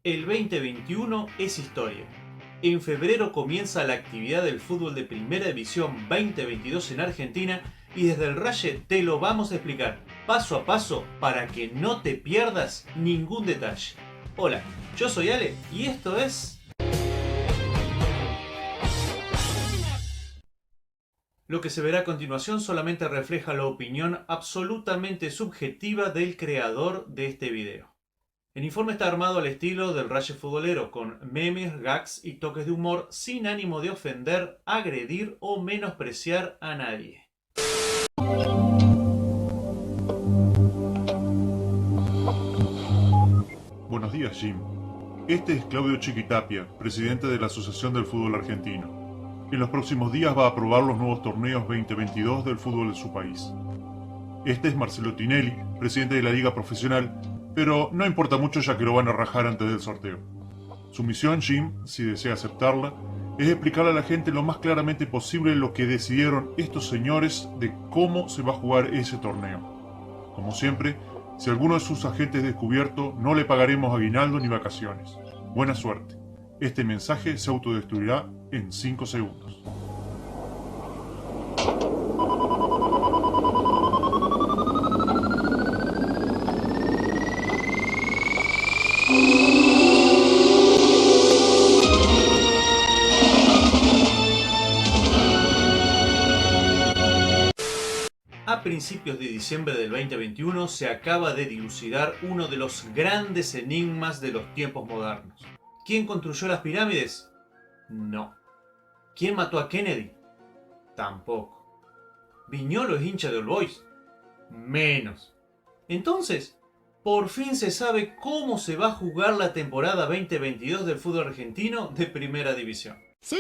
El 2021 es historia. En febrero comienza la actividad del fútbol de Primera División 2022 en Argentina y desde el Raye te lo vamos a explicar paso a paso para que no te pierdas ningún detalle. Hola, yo soy Ale y esto es... Lo que se verá a continuación solamente refleja la opinión absolutamente subjetiva del creador de este video. El informe está armado al estilo del Raye futbolero, con memes, gags y toques de humor sin ánimo de ofender, agredir o menospreciar a nadie. Buenos días, Jim. Este es Claudio Chiquitapia, presidente de la Asociación del Fútbol Argentino. En los próximos días va a aprobar los nuevos torneos 2022 del fútbol de su país. Este es Marcelo Tinelli, presidente de la Liga Profesional, pero no importa mucho ya que lo van a rajar antes del sorteo. Su misión, Jim, si desea aceptarla, es explicarle a la gente lo más claramente posible lo que decidieron estos señores de cómo se va a jugar ese torneo. Como siempre, si alguno de sus agentes es descubierto, no le pagaremos aguinaldo ni vacaciones. Buena suerte. Este mensaje se autodestruirá en 5 segundos. A principios de diciembre del 2021 se acaba de dilucidar uno de los grandes enigmas de los tiempos modernos. ¿Quién construyó las pirámides? No. ¿Quién mató a Kennedy? Tampoco. ¿Viñolo es hincha de All Boys? Menos. Entonces, por fin se sabe cómo se va a jugar la temporada 2022 del fútbol argentino de Primera División. ¡Sí!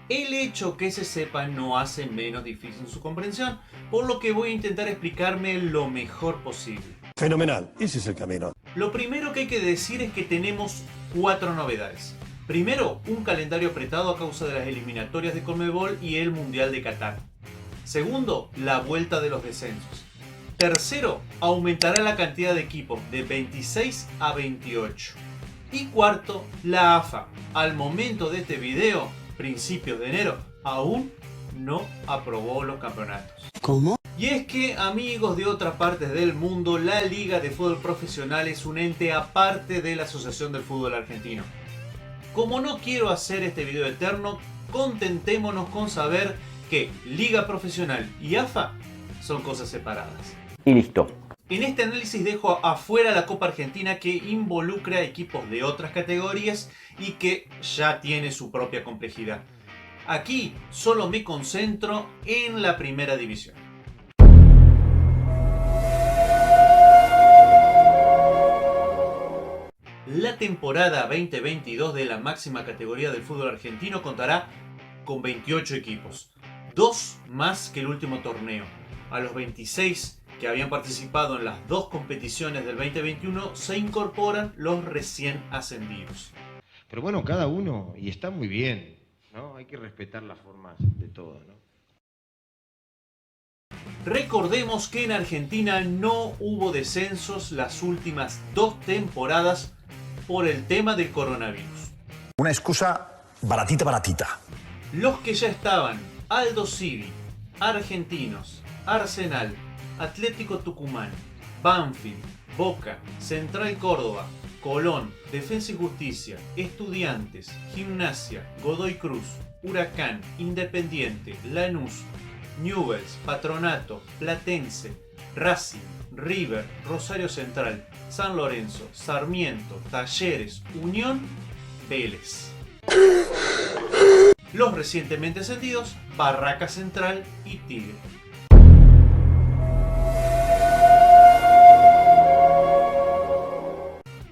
El hecho que se sepa no hace menos difícil su comprensión, por lo que voy a intentar explicarme lo mejor posible. Fenomenal, ese es el camino. Lo primero que hay que decir es que tenemos 4 novedades. Primero, un calendario apretado a causa de las eliminatorias de Conmebol y el Mundial de Qatar. Segundo, la vuelta de los descensos. Tercero, aumentará la cantidad de equipos de 26 a 28. Y cuarto, la AFA, al momento de este video, principios de enero, aún no aprobó los campeonatos. ¿Cómo? Y es que, amigos de otras partes del mundo, la Liga de Fútbol Profesional es un ente aparte de la Asociación del Fútbol Argentino. Como no quiero hacer este video eterno, contentémonos con saber que Liga Profesional y AFA son cosas separadas. Y listo. En este análisis dejo afuera la Copa Argentina, que involucra equipos de otras categorías y que ya tiene su propia complejidad. Aquí solo me concentro en la Primera División. La temporada 2022 de la máxima categoría del fútbol argentino contará con 28 equipos, 2 más que el último torneo. A los 26 que habían participado en las 2 competiciones del 2021 se incorporan los recién ascendidos. Pero bueno, cada uno, y está muy bien, ¿no? Hay que respetar las formas de todo, ¿no? Recordemos que en Argentina no hubo descensos las últimas 2 temporadas por el tema del coronavirus. Una excusa baratita. Los que ya estaban: Aldo Civi, Argentinos, Arsenal, Atlético Tucumán, Banfield, Boca, Central Córdoba, Colón, Defensa y Justicia, Estudiantes, Gimnasia, Godoy Cruz, Huracán, Independiente, Lanús, Newell's, Patronato, Platense, Racing, River, Rosario Central, San Lorenzo, Sarmiento, Talleres, Unión, Vélez. Los recientemente ascendidos: Barraca Central y Tigre.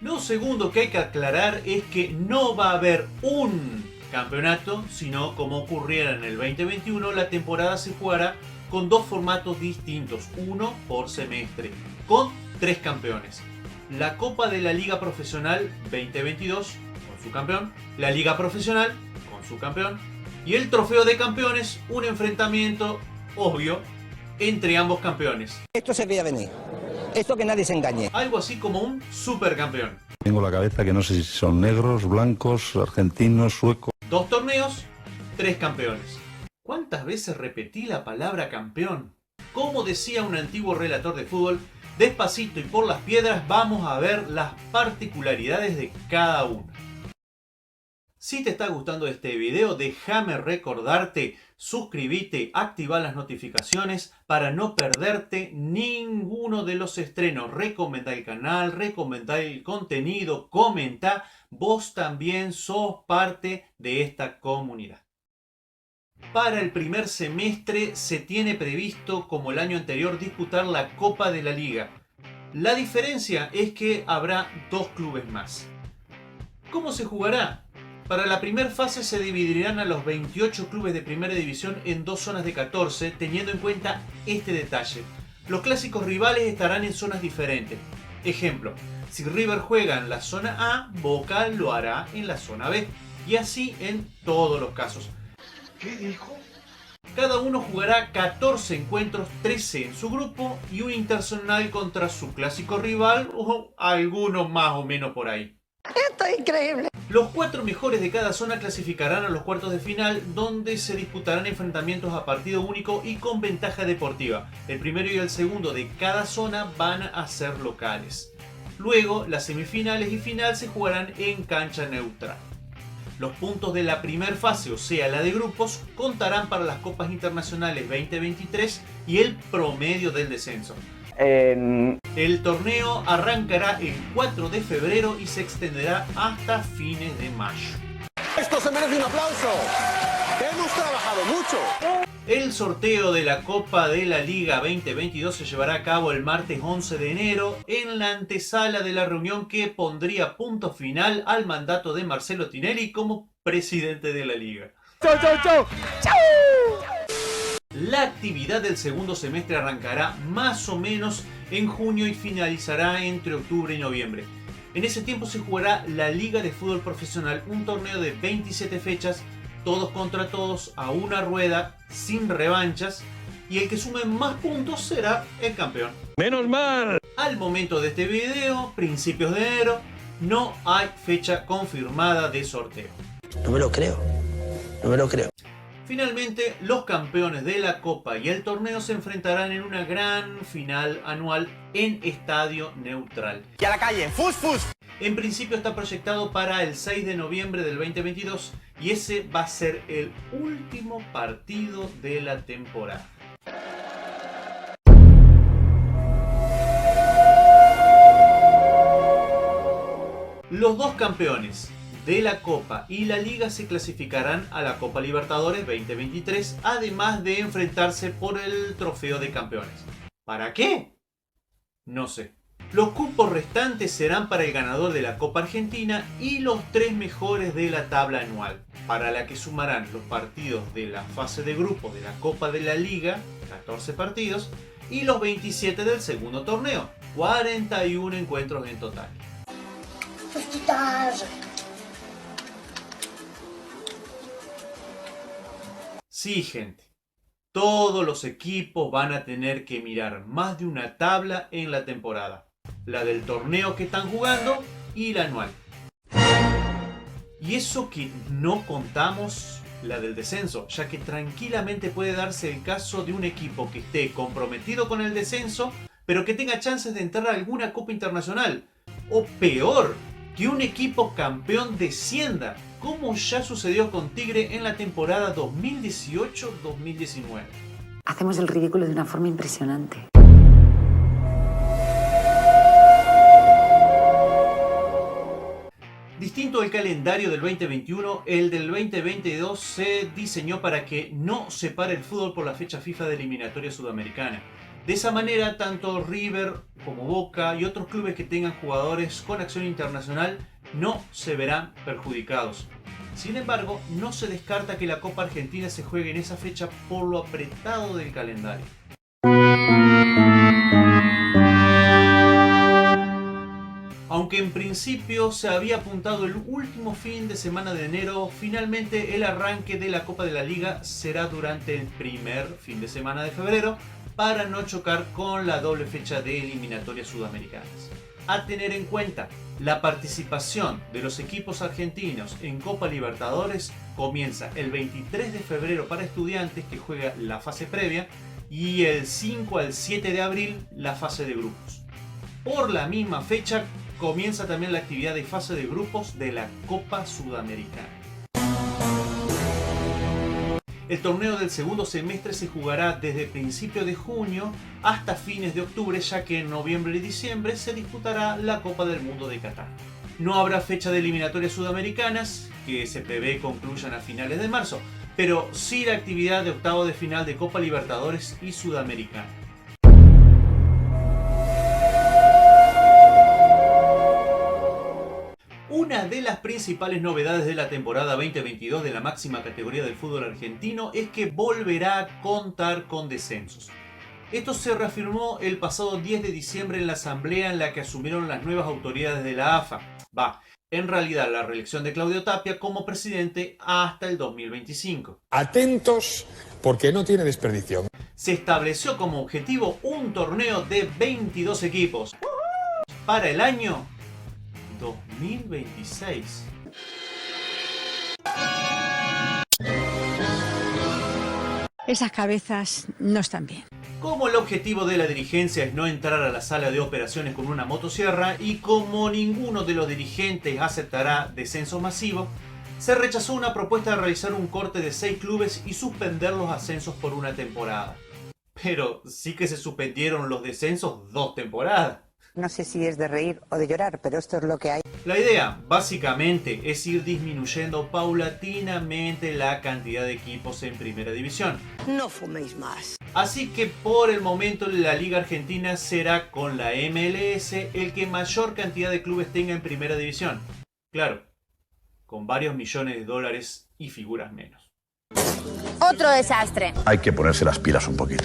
Lo segundo que hay que aclarar es que no va a haber un campeonato, sino como ocurriera en el 2021, la temporada se jugará con 2 formatos distintos, uno por semestre, con 3 campeones. La Copa de la Liga Profesional 2022 con su campeón, la Liga Profesional con su campeón y el Trofeo de Campeones, un enfrentamiento obvio entre ambos campeones. Esto se veía venir. Esto que nadie se engañe. Algo así como un supercampeón. Tengo la cabeza que no sé si son negros, blancos, argentinos, suecos. 2 torneos, 3 campeones. ¿Cuántas veces repetí la palabra campeón? Como decía un antiguo relator de fútbol, despacito y por las piedras vamos a ver las particularidades de cada uno. Si te está gustando este video, déjame recordarte, suscríbete, activa las notificaciones para no perderte ninguno de los estrenos. Recomendá el canal, recomendá el contenido, comenta. Vos también sos parte de esta comunidad. Para el primer semestre se tiene previsto, como el año anterior, disputar la Copa de la Liga. La diferencia es que habrá 2 clubes más. ¿Cómo se jugará? Para la primera fase se dividirán a los 28 clubes de primera división en 2 zonas de 14, teniendo en cuenta este detalle. Los clásicos rivales estarán en zonas diferentes. Ejemplo, si River juega en la zona A, Boca lo hará en la zona B. Y así en todos los casos. ¿Qué dijo? Cada uno jugará 14 encuentros, 13 en su grupo y un interzonal contra su clásico rival o alguno más o menos por ahí. Esto es increíble. Los 4 mejores de cada zona clasificarán a los cuartos de final, donde se disputarán enfrentamientos a partido único y con ventaja deportiva. El primero y el segundo de cada zona van a ser locales. Luego, las semifinales y final se jugarán en cancha neutral. Los puntos de la primera fase, o sea la de grupos, contarán para las Copas Internacionales 2023 y el promedio del descenso. El torneo arrancará el 4 de febrero y se extenderá hasta fines de mayo. Esto se merece un aplauso. Hemos trabajado mucho. El sorteo de la Copa de la Liga 2022 se llevará a cabo el martes 11 de enero en la antesala de la reunión que pondría punto final al mandato de Marcelo Tinelli como presidente de la Liga. ¡Chau, chau, chau! ¡Chau! La actividad del segundo semestre arrancará más o menos en junio y finalizará entre octubre y noviembre. En ese tiempo se jugará la Liga de Fútbol Profesional, un torneo de 27 fechas, todos contra todos, a una rueda, sin revanchas, y el que sume más puntos será el campeón. ¡Menos mal! Al momento de este video, principios de enero, no hay fecha confirmada de sorteo. No me lo creo. No me lo creo. Finalmente, los campeones de la Copa y el torneo se enfrentarán en una gran final anual en estadio neutral. ¡Y a la calle! ¡Fus, fus! En principio está proyectado para el 6 de noviembre del 2022 y ese va a ser el último partido de la temporada. Los 2 campeones de la Copa y la Liga se clasificarán a la Copa Libertadores 2023, además de enfrentarse por el trofeo de campeones. ¿Para qué? No sé. Los cupos restantes serán para el ganador de la Copa Argentina y los 3 mejores de la tabla anual, para la que sumarán los partidos de la fase de grupo de la Copa de la Liga, 14 partidos, y los 27 del segundo torneo, 41 encuentros en total. Sí, gente. Todos los equipos van a tener que mirar más de una tabla en la temporada. La del torneo que están jugando y la anual. Y eso que no contamos la del descenso, ya que tranquilamente puede darse el caso de un equipo que esté comprometido con el descenso, pero que tenga chances de entrar a alguna Copa Internacional. O peor, que un equipo campeón descienda, como ya sucedió con Tigre en la temporada 2018-2019. Hacemos el ridículo de una forma impresionante. Distinto al calendario del 2021, el del 2022 se diseñó para que no separe el fútbol por la fecha FIFA de eliminatoria sudamericana. De esa manera, tanto River como Boca y otros clubes que tengan jugadores con acción internacional no se verán perjudicados. Sin embargo, no se descarta que la Copa Argentina se juegue en esa fecha por lo apretado del calendario. Aunque en principio se había apuntado el último fin de semana de enero, finalmente el arranque de la Copa de la Liga será durante el primer fin de semana de febrero para no chocar con la doble fecha de eliminatorias sudamericanas. A tener en cuenta, la participación de los equipos argentinos en Copa Libertadores comienza el 23 de febrero para Estudiantes, que juega la fase previa, y el 5 al 7 de abril la fase de grupos. Por la misma fecha comienza también la actividad de fase de grupos de la Copa Sudamericana. El torneo del segundo semestre se jugará desde principios de junio hasta fines de octubre, ya que en noviembre y diciembre se disputará la Copa del Mundo de Qatar. No habrá fecha de eliminatorias sudamericanas, que se prevé concluyan a finales de marzo, pero sí la actividad de octavos de final de Copa Libertadores y Sudamericana. Una de las principales novedades de la temporada 2022 de la máxima categoría del fútbol argentino es que volverá a contar con descensos. Esto se reafirmó el pasado 10 de diciembre en la asamblea en la que asumieron las nuevas autoridades de la AFA. En realidad la reelección de Claudio Tapia como presidente hasta el 2025. Atentos porque no tiene desperdicio. Se estableció como objetivo un torneo de 22 equipos para el año 2026. Esas cabezas no están bien. Como el objetivo de la dirigencia es no entrar a la sala de operaciones con una motosierra y como ninguno de los dirigentes aceptará descenso masivo, se rechazó una propuesta de realizar un corte de 6 clubes y suspender los ascensos por una temporada. Pero sí que se suspendieron los descensos 2 temporadas. No sé si es de reír o de llorar, pero esto es lo que hay. La idea, básicamente, es ir disminuyendo paulatinamente la cantidad de equipos en Primera División. No fuméis más. Así que por el momento la Liga Argentina será con la MLS el que mayor cantidad de clubes tenga en Primera División. Claro, con varios millones de dólares y figuras menos. Otro desastre. Hay que ponerse las pilas un poquito.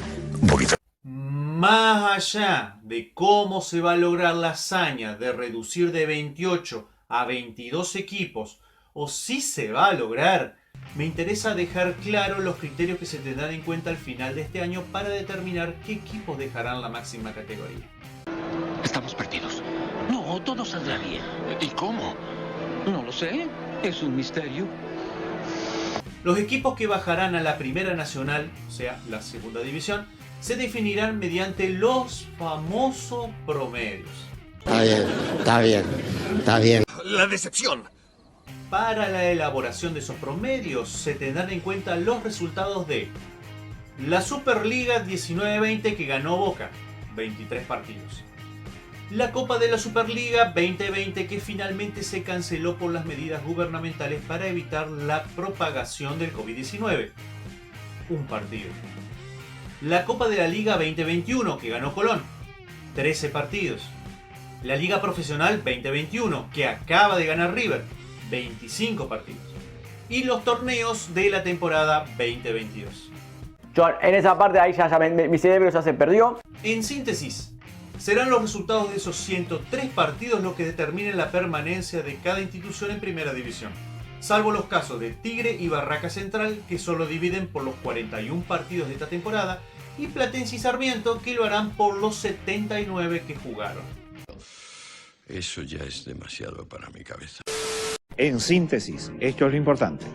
Más allá de cómo se va a lograr la hazaña de reducir de 28 a 22 equipos, o si se va a lograr, me interesa dejar claro los criterios que se tendrán en cuenta al final de este año para determinar qué equipos dejarán la máxima categoría. Estamos perdidos. No, todo saldrá bien. ¿Y cómo? No lo sé. Es un misterio. Los equipos que bajarán a la Primera Nacional, o sea, la Segunda División, se definirán mediante los famosos promedios. Está bien. La decepción. Para la elaboración de esos promedios se tendrán en cuenta los resultados de la Superliga 19-20 que ganó Boca, 23 partidos. La Copa de la Superliga 2020 que finalmente se canceló por las medidas gubernamentales para evitar la propagación del COVID-19, un partido. La Copa de la Liga 2021 que ganó Colón, 13 partidos. La Liga Profesional 2021 que acaba de ganar River, 25 partidos. Y los torneos de la temporada 2022. Yo en esa parte ahí mi cerebro ya se perdió. En síntesis, serán los resultados de esos 103 partidos los que determinen la permanencia de cada institución en Primera División. Salvo los casos de Tigre y Barraca Central, que solo dividen por los 41 partidos de esta temporada, y Platense y Sarmiento, que lo harán por los 79 que jugaron. Eso ya es demasiado para mi cabeza. En síntesis, esto es lo importante.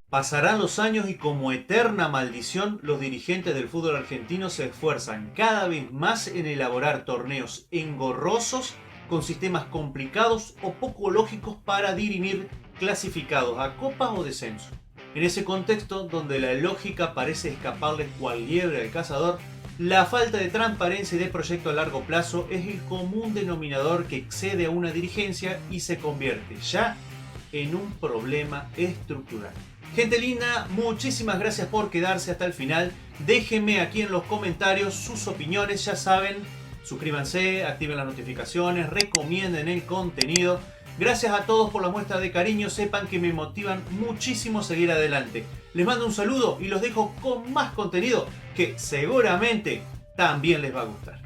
Pasarán los años y como eterna maldición, los dirigentes del fútbol argentino se esfuerzan cada vez más en elaborar torneos engorrosos con sistemas complicados o poco lógicos para dirimir clasificados a copas o descenso. En ese contexto, donde la lógica parece escaparle cual liebre al cazador, la falta de transparencia y de proyecto a largo plazo es el común denominador que excede a una dirigencia y se convierte ya en un problema estructural. Gente linda, muchísimas gracias por quedarse hasta el final. Déjenme aquí en los comentarios sus opiniones, ya saben, suscríbanse, activen las notificaciones, recomienden el contenido. Gracias a todos por la muestra de cariño, sepan que me motivan muchísimo a seguir adelante. Les mando un saludo y los dejo con más contenido que seguramente también les va a gustar.